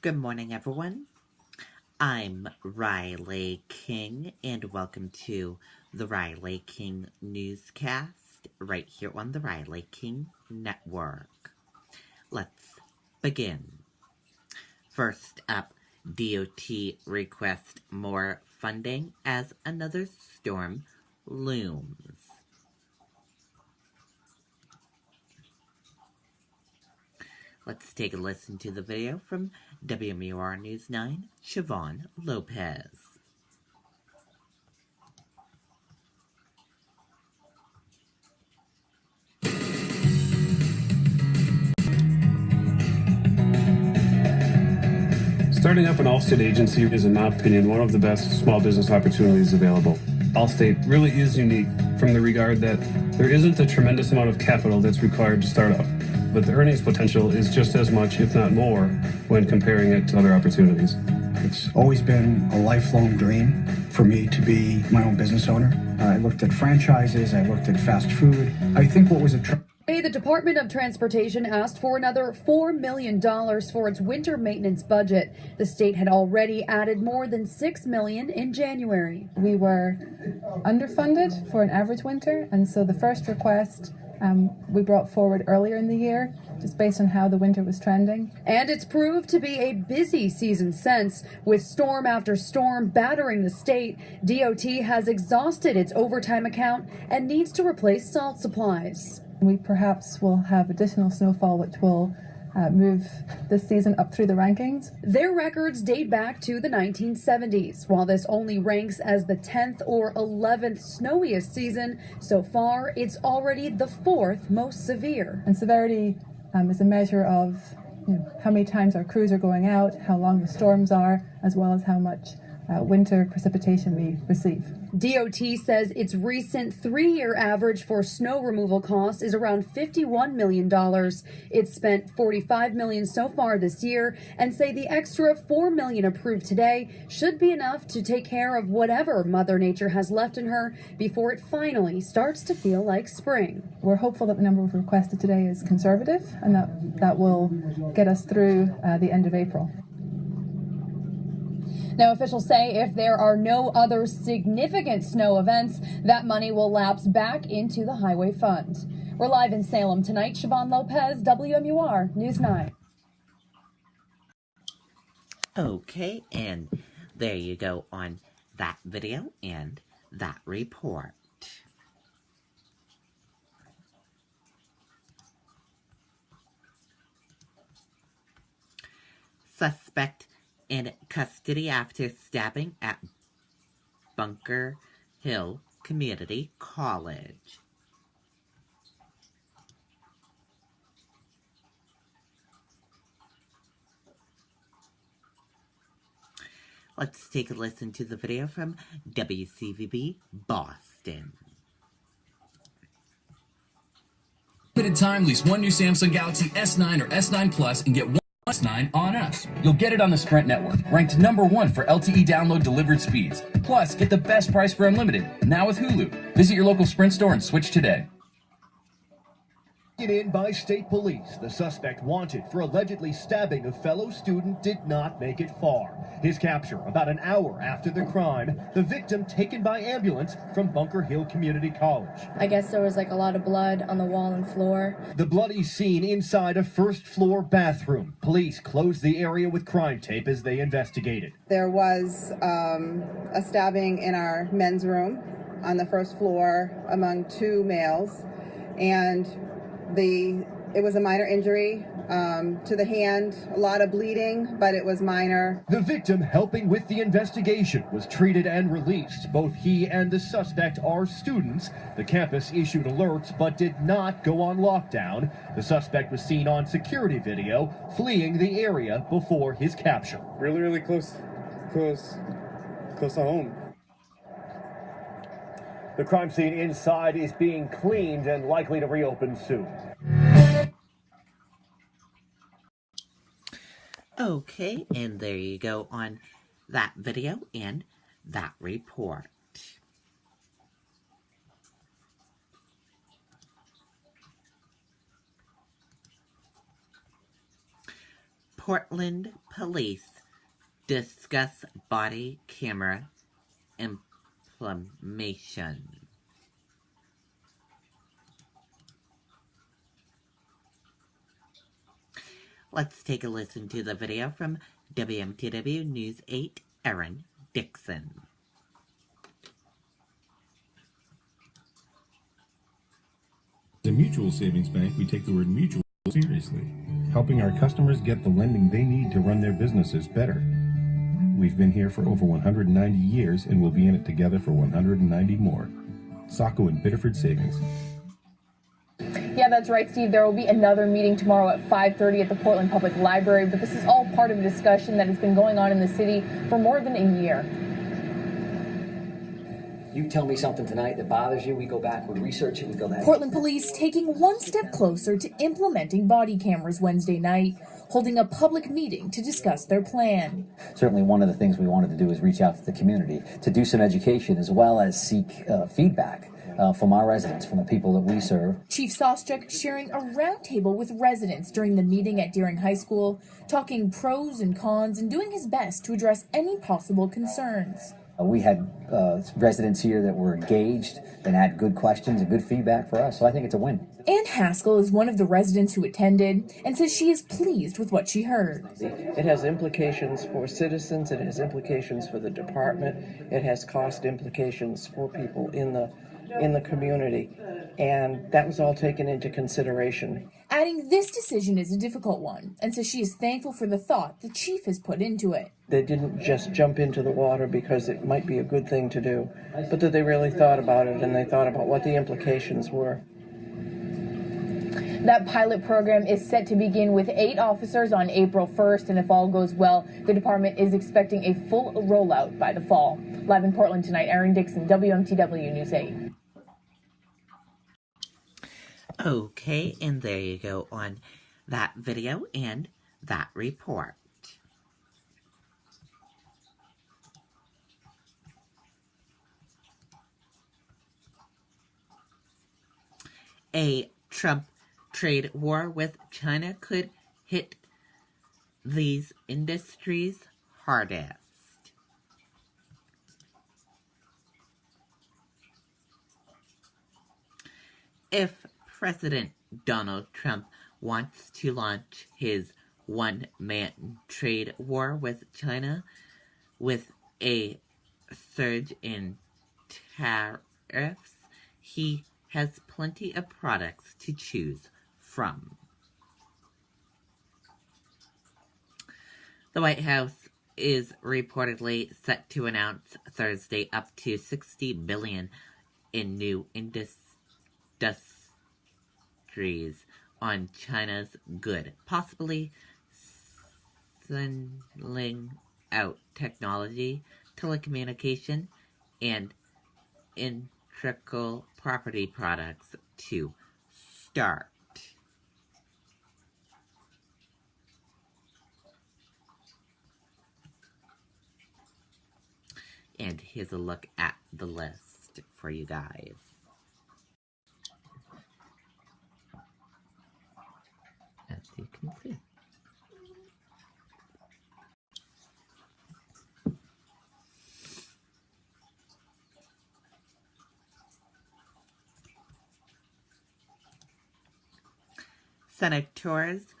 Good morning, everyone. I'm Riley King, and welcome to the Riley King Newscast right here on the Riley King Network. Let's begin. First up, DOT requests more funding as another storm looms. Let's take a listen to the video from WMUR News 9, Siobhan Lopez. Starting up an Allstate agency is, in my opinion, one of the best small business opportunities available. Allstate really is unique from the regard that there isn't a tremendous amount of capital that's required to start up, but the earnings potential is just as much, if not more, when comparing it to other opportunities. It's always been a lifelong dream for me to be my own business owner. I looked at franchises, I looked at fast food. I think what was The Department of Transportation asked for another $4 million for its winter maintenance budget. The state had already added more than $6 million in January. We were underfunded for an average winter, and so the first request we brought forward earlier in the year, just based on how the winter was trending. And it's proved to be a busy season since, with storm after storm battering the state. DOT has exhausted its overtime account and needs to replace salt supplies. We perhaps will have additional snowfall, which will move this season up through the rankings. Their records date back to the 1970s. While this only ranks as the 10th or 11th snowiest season, so far it's already the 4th most severe. And severity is a measure of how many times our crews are going out, how long the storms are, as well as how much winter precipitation we receive. DOT says its recent 3-year average for snow removal costs is around $51 million. It's spent $45 million so far this year, and say the extra $4 million approved today should be enough to take care of whatever Mother Nature has left in her before it finally starts to feel like spring. We're hopeful that the number we've requested today is conservative, and that will get us through the end of April. Now, officials say if there are no other significant snow events, that money will lapse back into the highway fund. We're live in Salem tonight. Siobhan Lopez, WMUR News 9. Okay, and there you go on that video and that report. Suspect in custody after stabbing at Bunker Hill Community College. Let's take a listen to the video from WCVB Boston. Limited time, lease one new Samsung Galaxy S9 or S9 Plus and get one S9 on us. You'll get it on the Sprint network, ranked #1 for LTE download delivered speeds. Plus, get the best price for unlimited, now with Hulu. Visit your local Sprint store and switch today. Taken in by state police, the suspect wanted for allegedly stabbing a fellow student did not make it far. His capture about an hour after the crime, the victim taken by ambulance from Bunker Hill Community College. I guess there was a lot of blood on the wall and floor. The bloody scene inside a first-floor bathroom. Police closed the area with crime tape as they investigated. There was a stabbing in our men's room on the first floor among 2 males, and it was a minor injury to the hand, a lot of bleeding, but it was minor. The victim helping with the investigation was treated and released. Both he and the suspect are students. The campus issued alerts but did not go on lockdown. The suspect was seen on security video fleeing the area before his capture. Really close to home. The crime scene inside is being cleaned and likely to reopen soon. Okay, and there you go on that video and that report. Portland police discuss body camera implementation. Let's take a listen to the video from WMTW News 8, Aaron Dixon. As a mutual savings bank, we take the word mutual seriously, helping our customers get the lending they need to run their businesses better. We've been here for over 190 years and we'll be in it together for 190 more. Saco and Biddeford Savings. Yeah, that's right, Steve. There will be another meeting tomorrow at 5:30 at the Portland Public Library, but this is all part of a discussion that has been going on in the city for more than a year. You tell me something tonight that bothers you, we go back, we research it, we go back. Portland police taking one step closer to implementing body cameras Wednesday night, holding a public meeting to discuss their plan. Certainly one of the things we wanted to do is reach out to the community to do some education as well as seek feedback from our residents, from the people that we serve. Chief Soschek sharing a roundtable with residents during the meeting at Deering High School, talking pros and cons and doing his best to address any possible concerns. We had residents here that were engaged and had good questions and good feedback for us, so I think it's a win. Ann Haskell is one of the residents who attended and says she is pleased with what she heard. It has implications for citizens, it has implications for the department, it has cost implications for people in the community, and that was all taken into consideration. Adding this decision is a difficult one, and says she is thankful for the thought the chief has put into it. They didn't just jump into the water because it might be a good thing to do, but that they really thought about it and they thought about what the implications were. That pilot program is set to begin with 8 officers on April 1st, and if all goes well, the department is expecting a full rollout by the fall. Live in Portland tonight, Aaron Dixon, WMTW News 8. Okay, and there you go on that video and that report. A Trump trade war with China could hit these industries hardest. If President Donald Trump wants to launch his one-man trade war with China with a surge in tariffs, he has plenty of products to choose from. The White House is reportedly set to announce Thursday up to $60 billion in new industries on China's good, possibly singling out technology, telecommunication, and intellectual property products to start. And here's a look at the list for you guys. As you can see. Senators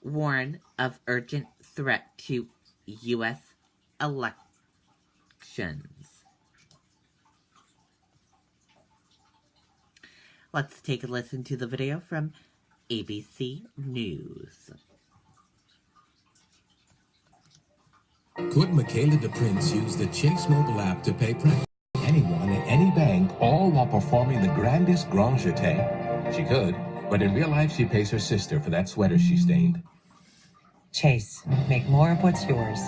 warn of urgent threat to U.S. elections. Let's take a listen to the video from ABC News. Could Michaela DePrince use the Chase mobile app to pay anyone at any bank, all while performing the grandest grand jeté? She could, but in real life she pays her sister for that sweater she stained. Chase, make more of what's yours.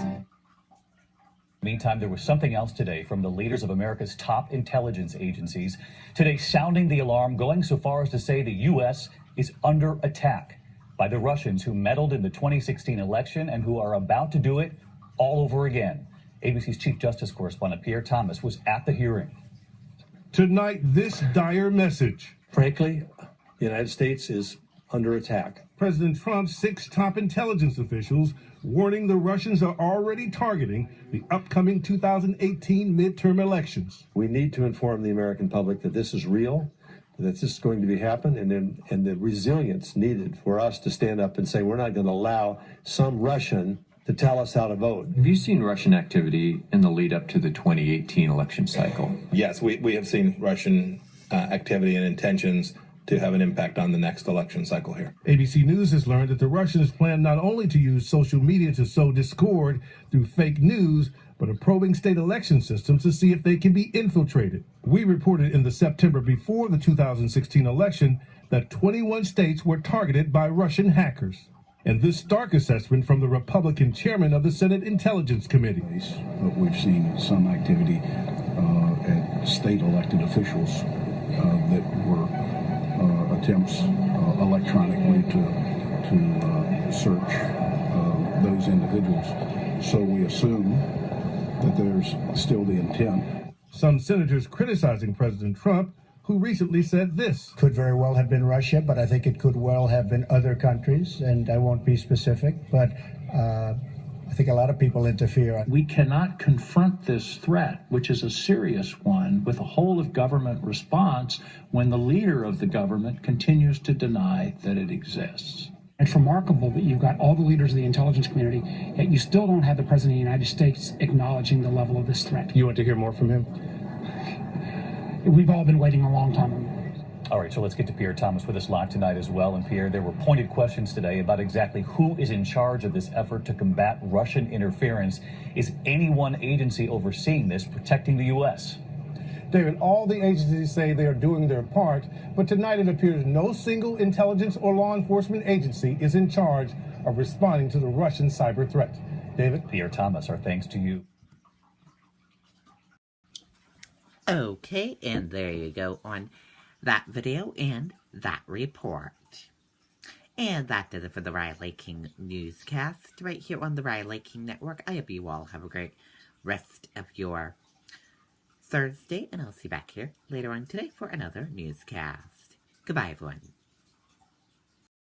Meantime, there was something else today from the leaders of America's top intelligence agencies. Today, sounding the alarm, going so far as to say the U.S. is under attack by the Russians who meddled in the 2016 election and who are about to do it all over again. ABC's Chief Justice correspondent Pierre Thomas was at the hearing. Tonight, this dire message. Frankly, the United States is under attack. President Trump's 6 top intelligence officials warning the Russians are already targeting the upcoming 2018 midterm elections. We need to inform the American public that this is real, that this is going to be happen, and the resilience needed for us to stand up and say we're not going to allow some Russian to tell us how to vote. Have you seen Russian activity in the lead up to the 2018 election cycle? Yes, we have seen Russian activity and intentions to have an impact on the next election cycle here. ABC News has learned that the Russians plan not only to use social media to sow discord through fake news, but are probing state election systems to see if they can be infiltrated. We reported in the September before the 2016 election that 21 states were targeted by Russian hackers. And this stark assessment from the Republican chairman of the Senate Intelligence Committee. But we've seen some activity at state elected officials that were attempts electronically to search those individuals. So we assume that there's still the intent. Some senators criticizing President Trump, who recently said this. Could very well have been Russia, but I think it could well have been other countries, and I won't be specific, but I think a lot of people interfere. We cannot confront this threat, which is a serious one, with a whole of government response when the leader of the government continues to deny that it exists. It's remarkable that you've got all the leaders of the intelligence community, yet you still don't have the President of the United States acknowledging the level of this threat. You want to hear more from him? We've all been waiting a long time. All right, so let's get to Pierre Thomas with us live tonight as well. And Pierre, there were pointed questions today about exactly who is in charge of this effort to combat Russian interference. Is any one agency overseeing this, protecting the U.S.? David, all the agencies say they are doing their part, but tonight it appears no single intelligence or law enforcement agency is in charge of responding to the Russian cyber threat. David? Pierre Thomas, our thanks to you. Okay, and there you go on that video and that report. And that did it for the Riley King Newscast right here on the Riley King Network. I hope you all have a great rest of your Thursday, and I'll see you back here later on today for another newscast. Goodbye, everyone.